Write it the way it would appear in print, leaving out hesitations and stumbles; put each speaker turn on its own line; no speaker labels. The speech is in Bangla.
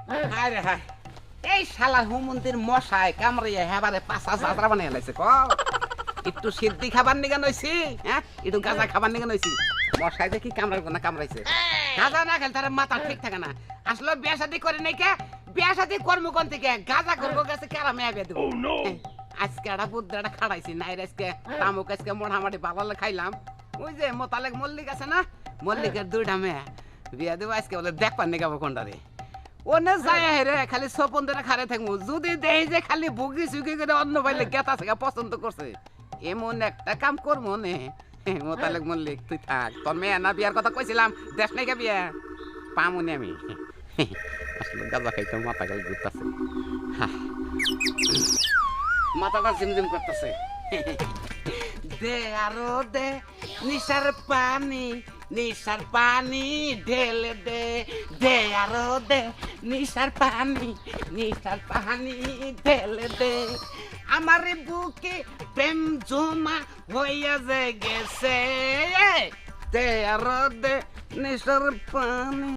হায় রে হায় এই শালা হুমন্দির মশায় কামড়িয়ে হেবারে পাঁচা যাত্রা বানিয়ে লাইছে ক একটু সিদ্ধি খাবার নিগে নইছি হ্যাঁ একটু গাঁজা খাবার নিগে নইছি মশাই দেখি কামড়াইবো না কামড়াইছে গাঁজা না খেলে তার মাথা ঠিক থাকে না আসলে বিয়া শাদি করে নাই কে বিয়া শাদি কর্ম কোন থেকে গাঁজা করবো গেছে কারা মেয়ে বিয়ে দেবো আজকে একটা বুদ্ধটা খাড়াইছি নাই আজকে তামুক আজকে মোটামুটি বাবালে খাইলাম ওই যে মোতালেক মল্লিক আছে না মল্লিকের দুইটা মেয়ে বিয়া দেবো আজকে বলে দেখবার নিগাবো কোনটারে ওনে যায় রে খালি সপন ধরে খারে থাকবো যদি দেই যে খালি বুগি সুগি করে অন্য পাইলে গেতা থেকে পছন্দ করছে এমন একটা কাম করবো নে মোতালেক মল্লিক তুই থাক তোর মেয়ে না বিয়ার কথা কইছিলাম দেশ নাই কে বিয়া পামুনি আমি আসলে গাঁজা খাইতে মাথা গেল ঘুরতেছে মাথাটা ঝিমঝিম করতেছে দে আরো দে নিশার পানি ঢেলে দে দে আরো দে নিশার পানি ঢেলে দে আমার বুকে প্রেম জমা হইয়া যে গেছে দে আরো দে নিশার পানি